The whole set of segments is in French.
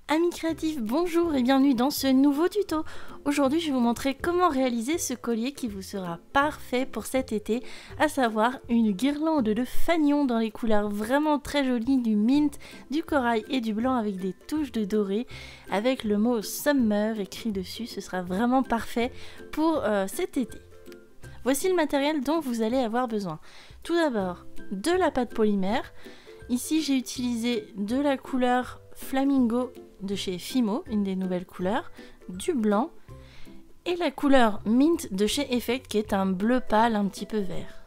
Amis créatifs, bonjour et bienvenue dans ce nouveau tuto. Aujourd'hui, je vais vous montrer comment réaliser ce collier qui vous sera parfait pour cet été, à savoir une guirlande de fanions dans les couleurs vraiment très jolies du mint, du corail et du blanc avec des touches de doré, avec le mot Summer écrit dessus. Ce sera vraiment parfait pour cet été. Voici le matériel dont vous allez avoir besoin. Tout d'abord, de la pâte polymère. Ici, j'ai utilisé de la couleur Flamingo de chez Fimo, une des nouvelles couleurs, du blanc et la couleur Mint de chez Effect qui est un bleu pâle un petit peu vert.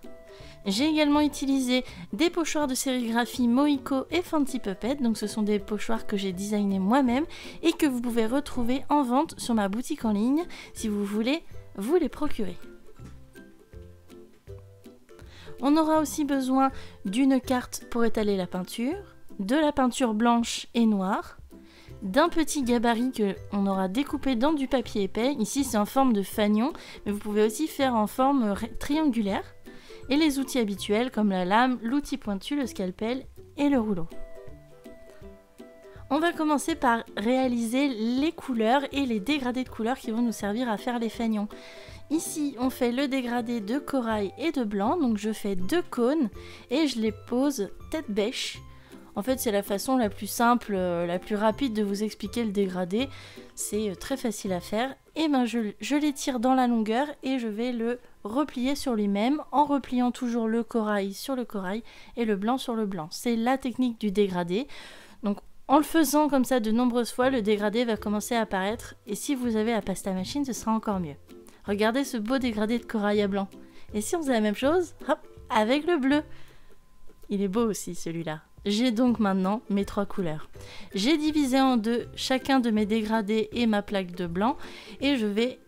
J'ai également utilisé des pochoirs de sérigraphie Mohiko et Fancy Puppet, donc ce sont des pochoirs que j'ai designés moi-même et que vous pouvez retrouver en vente sur ma boutique en ligne si vous voulez vous les procurer. On aura aussi besoin d'une carte pour étaler la peinture, de la peinture blanche et noire, d'un petit gabarit que on aura découpé dans du papier épais. Ici c'est en forme de fanion, mais vous pouvez aussi faire en forme triangulaire. Et les outils habituels comme la lame, l'outil pointu, le scalpel et le rouleau. On va commencer par réaliser les couleurs et les dégradés de couleurs qui vont nous servir à faire les fanions. Ici, on fait le dégradé de corail et de blanc, donc je fais 2 cônes et je les pose tête bêche. En fait, c'est la façon la plus simple, la plus rapide de vous expliquer le dégradé. C'est très facile à faire. Et ben, je l'étire dans la longueur et je vais le replier sur lui-même en repliant toujours le corail sur le corail et le blanc sur le blanc. C'est la technique du dégradé. Donc, en le faisant comme ça de nombreuses fois, le dégradé va commencer à apparaître. Et si vous avez la pasta machine, ce sera encore mieux. Regardez ce beau dégradé de corail à blanc. Et si on faisait la même chose, hop, avec le bleu. Il est beau aussi celui-là. J'ai donc maintenant mes 3 couleurs. J'ai divisé en deux chacun de mes dégradés et ma plaque de blanc. Et je vais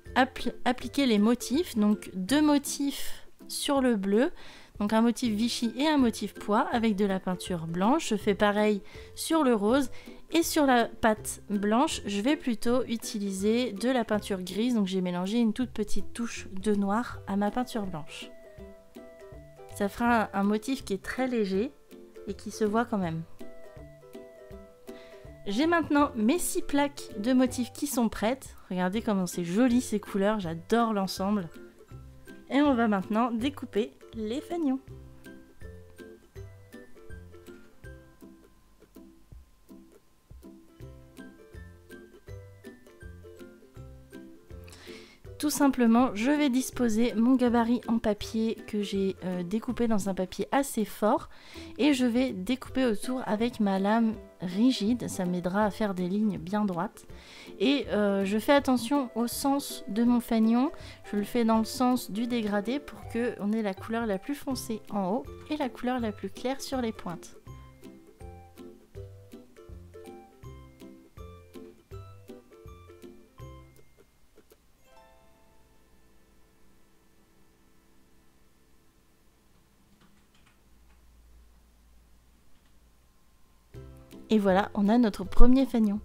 appliquer les motifs. Donc 2 motifs sur le bleu. Donc un motif Vichy et un motif pois avec de la peinture blanche. Je fais pareil sur le rose. Et sur la pâte blanche, je vais plutôt utiliser de la peinture grise. Donc j'ai mélangé une toute petite touche de noir à ma peinture blanche. Ça fera un motif qui est très léger et qui se voit quand même. J'ai maintenant mes 6 plaques de motifs qui sont prêtes. Regardez comment c'est joli ces couleurs, j'adore l'ensemble. Et on va maintenant découper les fanions. Tout simplement, je vais disposer mon gabarit en papier que j'ai découpé dans un papier assez fort et je vais découper autour avec ma lame rigide, ça m'aidera à faire des lignes bien droites. Et je fais attention au sens de mon fanion, je le fais dans le sens du dégradé pour qu'on ait la couleur la plus foncée en haut et la couleur la plus claire sur les pointes. Et voilà, on a notre premier fanion.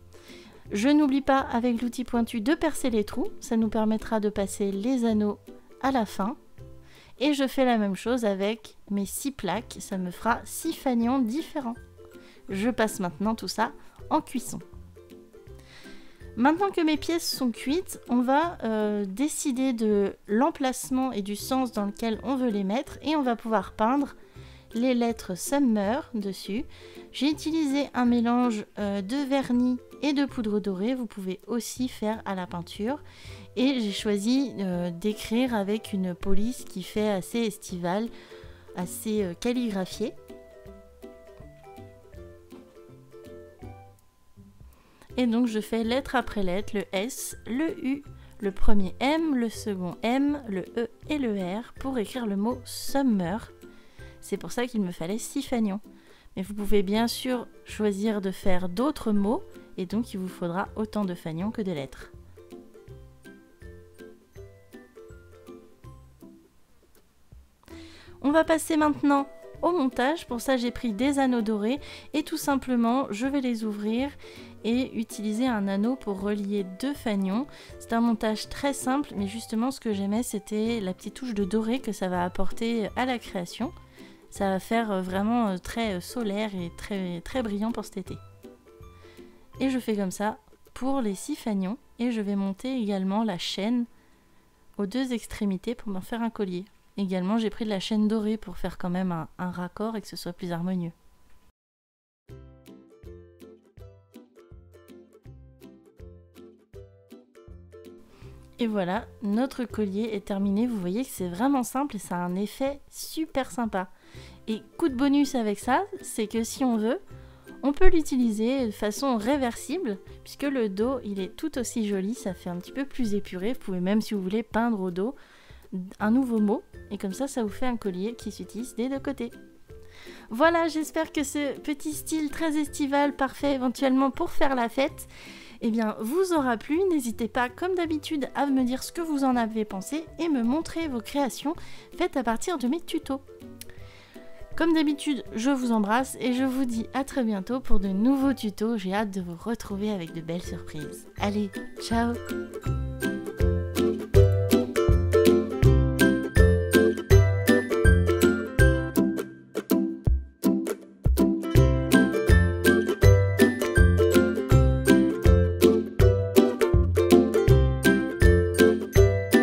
Je n'oublie pas avec l'outil pointu de percer les trous, ça nous permettra de passer les anneaux à la fin. Et je fais la même chose avec mes 6 plaques, ça me fera 6 fanions différents. Je passe maintenant tout ça en cuisson. Maintenant que mes pièces sont cuites, on va décider de l'emplacement et du sens dans lequel on veut les mettre et on va pouvoir peindre les lettres Summer dessus. J'ai utilisé un mélange de vernis et de poudre dorée, vous pouvez aussi faire à la peinture. Et j'ai choisi d'écrire avec une police qui fait assez estivale, assez calligraphiée. Et donc je fais lettre après lettre, le S, le U, le premier M, le second M, le E et le R pour écrire le mot Summer. C'est pour ça qu'il me fallait 6 fanions. Mais vous pouvez bien sûr choisir de faire d'autres mots et donc il vous faudra autant de fanions que de lettres. On va passer maintenant au montage. Pour ça, j'ai pris des anneaux dorés et tout simplement, je vais les ouvrir et utiliser un anneau pour relier 2 fanions. C'est un montage très simple, mais justement, ce que j'aimais, c'était la petite touche de doré que ça va apporter à la création. Ça va faire vraiment très solaire et très brillant pour cet été. Et je fais comme ça pour les 6 fanions. Et je vais monter également la chaîne aux 2 extrémités pour m'en faire un collier. Également, j'ai pris de la chaîne dorée pour faire quand même un raccord et que ce soit plus harmonieux. Et voilà, notre collier est terminé. Vous voyez que c'est vraiment simple et ça a un effet super sympa. Et coup de bonus avec ça, c'est que si on veut, on peut l'utiliser de façon réversible, puisque le dos, il est tout aussi joli, ça fait un petit peu plus épuré. Vous pouvez même, si vous voulez, peindre au dos un nouveau mot, et comme ça vous fait un collier qui s'utilise des 2 côtés. Voilà, j'espère que ce petit style très estival, parfait éventuellement pour faire la fête, eh bien, vous aura plu. N'hésitez pas, comme d'habitude, à me dire ce que vous en avez pensé et me montrer vos créations faites à partir de mes tutos. Comme d'habitude, je vous embrasse et je vous dis à très bientôt pour de nouveaux tutos. J'ai hâte de vous retrouver avec de belles surprises. Allez, ciao!